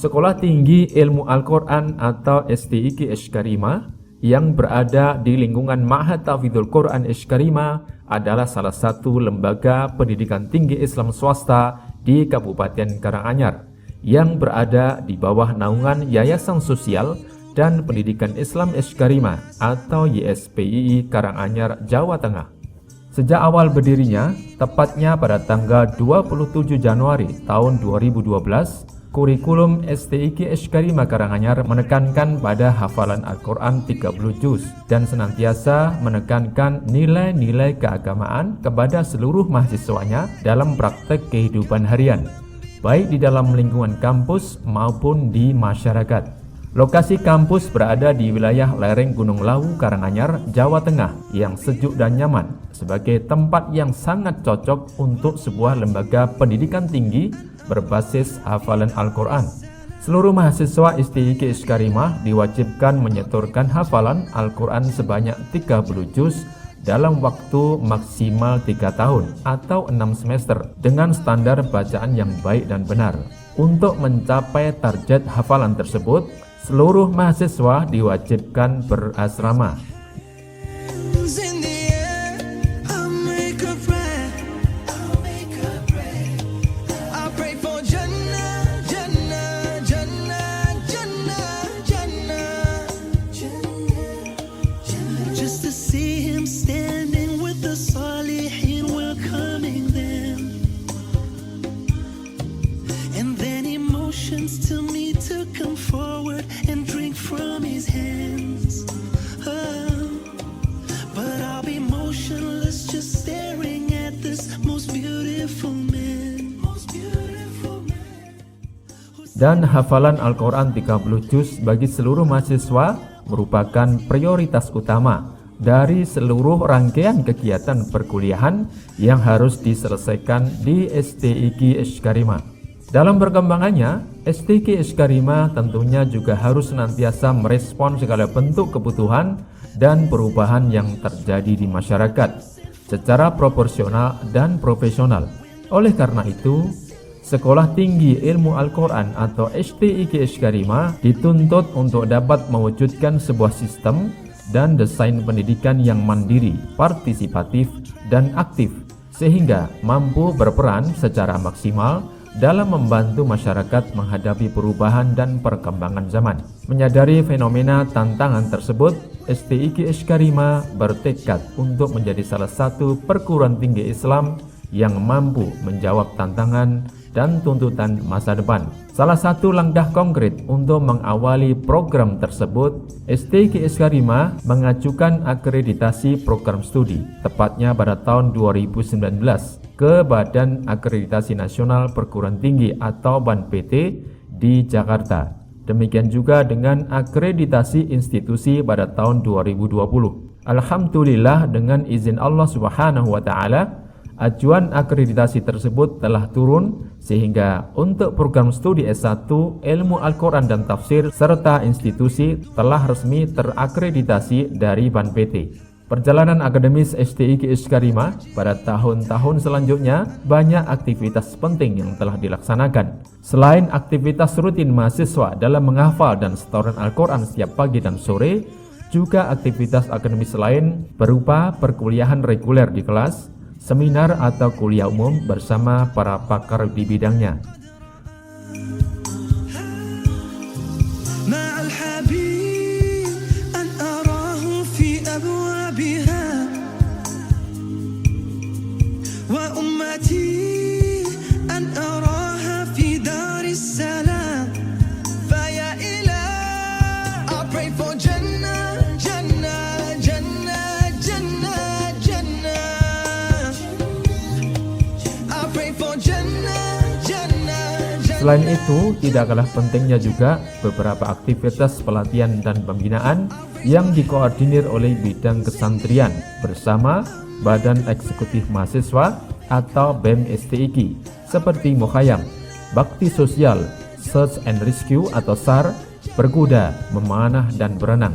Sekolah Tinggi Ilmu Al-Quran atau STIQ Ishkarima yang berada di lingkungan Ma'had Tahfidzul Quran Ishkarima adalah salah satu lembaga pendidikan tinggi Islam swasta di Kabupaten Karanganyar yang berada di bawah naungan Yayasan Sosial dan Pendidikan Islam Ishkarima atau YSPII Karanganyar, Jawa Tengah. Sejak awal berdirinya, tepatnya pada tanggal 27 Januari tahun 2012, kurikulum STIQ Ishkarima Karanganyar menekankan pada hafalan Al-Quran 30 juz dan senantiasa menekankan nilai-nilai keagamaan kepada seluruh mahasiswanya dalam praktek kehidupan harian, baik di dalam lingkungan kampus maupun di masyarakat. Lokasi kampus berada di wilayah lereng Gunung Lawu, Karanganyar, Jawa Tengah yang sejuk dan nyaman sebagai tempat yang sangat cocok untuk sebuah lembaga pendidikan tinggi berbasis hafalan Al-Quran. Seluruh mahasiswa STIQ Ishkarima diwajibkan menyetorkan hafalan Al-Quran sebanyak 30 juz dalam waktu maksimal 3 tahun atau 6 semester dengan standar bacaan yang baik dan benar. Untuk mencapai target hafalan tersebut, seluruh mahasiswa diwajibkan berasrama. Dan hafalan Al-Quran 30 juz bagi seluruh mahasiswa merupakan prioritas utama dari seluruh rangkaian kegiatan perkuliahan yang harus diselesaikan di STIQ Ishkarima. Dalam perkembangannya, STIQ Ishkarima tentunya juga harus senantiasa merespon segala bentuk kebutuhan dan perubahan yang terjadi di masyarakat secara proporsional dan profesional. Oleh karena itu, Sekolah Tinggi Ilmu Al-Quran atau STIQ Ishkarima dituntut untuk dapat mewujudkan sebuah sistem dan desain pendidikan yang mandiri, partisipatif, dan aktif sehingga mampu berperan secara maksimal dalam membantu masyarakat menghadapi perubahan dan perkembangan zaman. Menyadari fenomena tantangan tersebut, STIQ Ishkarima bertekad untuk menjadi salah satu perguruan tinggi Islam yang mampu menjawab tantangan dan tuntutan masa depan. Salah satu langkah konkret untuk mengawali program tersebut, STIQ Ishkarima mengajukan akreditasi program studi, tepatnya pada tahun 2019, ke Badan Akreditasi Nasional Perguruan Tinggi atau BANPT di Jakarta. Demikian juga dengan akreditasi institusi pada tahun 2020. Alhamdulillah, dengan izin Allah Subhanahu wa Ta'ala, ajuan akreditasi tersebut telah turun sehingga untuk program studi S1 Ilmu Al-Quran dan Tafsir serta institusi telah resmi terakreditasi dari BANPT. Perjalanan akademis STIQ Ishkarima pada tahun-tahun selanjutnya banyak aktivitas penting yang telah dilaksanakan. Selain aktivitas rutin mahasiswa dalam menghafal dan setoran Al-Quran setiap pagi dan sore, juga aktivitas akademis lain berupa perkuliahan reguler di kelas, seminar atau kuliah umum bersama para pakar di bidangnya. Selain itu, tidak kalah pentingnya juga beberapa aktivitas pelatihan dan pembinaan yang dikoordinir oleh bidang kesantrian bersama Badan Eksekutif Mahasiswa atau BEM STIQ seperti Mukhayam, Bakti Sosial, Search and Rescue atau SAR, berkuda, memanah, dan berenang.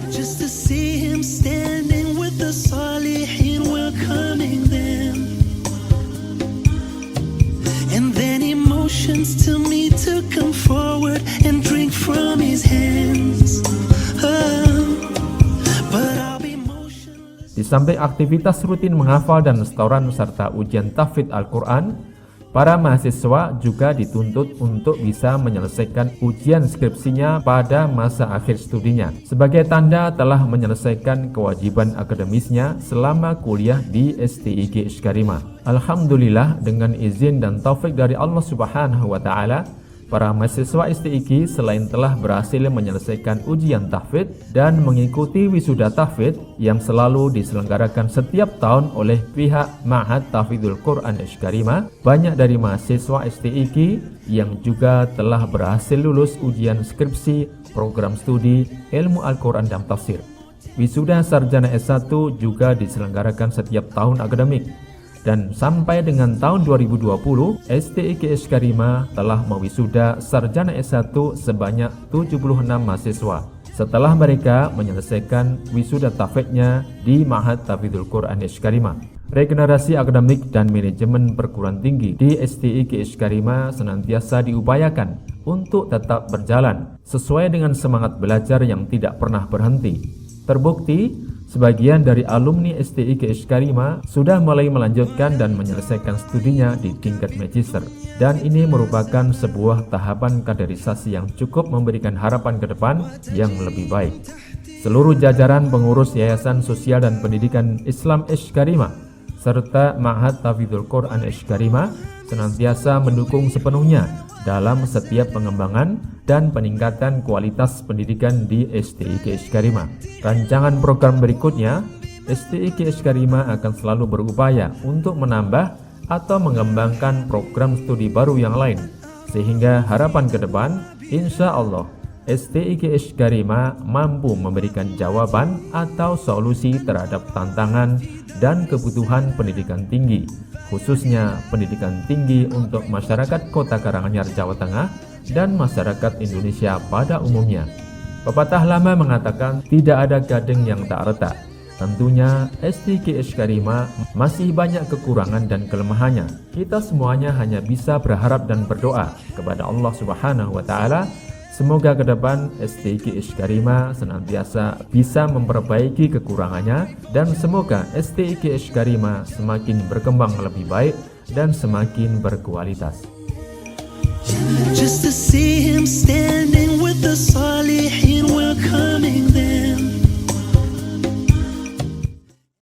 Just to see him standing with the salihin welcoming them. And then emotions to me to come samping aktivitas rutin menghafal dan setoran serta ujian tahfidz Al-Quran, para mahasiswa juga dituntut untuk bisa menyelesaikan ujian skripsinya pada masa akhir studinya sebagai tanda telah menyelesaikan kewajiban akademisnya selama kuliah di STIG Ishkarima. Alhamdulillah, dengan izin dan taufik dari Allah Subhanahu wa taala, para mahasiswa STIG selain telah berhasil menyelesaikan ujian tahfidz dan mengikuti wisuda tahfidz yang selalu diselenggarakan setiap tahun oleh pihak Ma'had Tahfidzul Quran Ishkarima, banyak dari mahasiswa STIG yang juga telah berhasil lulus ujian skripsi program studi ilmu Al-Quran dan tafsir. Wisuda sarjana S1 juga diselenggarakan setiap tahun akademik. Dan sampai dengan tahun 2020, STIG Ishkarima telah mewisuda sarjana S1 sebanyak 76 mahasiswa setelah mereka menyelesaikan wisuda tahfidznya di Ma'had Tahfidzul Quran Ishkarima. Regenerasi akademik dan manajemen perguruan tinggi di STIG Ishkarima senantiasa diupayakan untuk tetap berjalan sesuai dengan semangat belajar yang tidak pernah berhenti. Terbukti, sebagian dari alumni STIG Ishkarima sudah mulai melanjutkan dan menyelesaikan studinya di tingkat magister. Dan ini merupakan sebuah tahapan kaderisasi yang cukup memberikan harapan ke depan yang lebih baik. Seluruh jajaran pengurus Yayasan Sosial dan Pendidikan Islam Ishkarima serta Ma'had Tahfidzul Quran Ishkarima senantiasa mendukung sepenuhnya dalam setiap pengembangan dan peningkatan kualitas pendidikan di STIG Ishkarima. Rancangan program berikutnya, STIG Ishkarima akan selalu berupaya untuk menambah atau mengembangkan program studi baru yang lain, sehingga harapan ke depan, insya Allah, STIG Ishkarima mampu memberikan jawaban atau solusi terhadap tantangan dan kebutuhan pendidikan tinggi, khususnya pendidikan tinggi untuk masyarakat Kota Karanganyar, Jawa Tengah, dan masyarakat Indonesia pada umumnya. Pepatah lama mengatakan tidak ada gading yang tak retak. Tentunya STIG Ishkarima masih banyak kekurangan dan kelemahannya. Kita semuanya hanya bisa berharap dan berdoa kepada Allah Subhanahu wa taala. Semoga ke depan STIG Ishkarima senantiasa bisa memperbaiki kekurangannya, dan semoga STIG Ishkarima semakin berkembang lebih baik dan semakin berkualitas. Just to see him stand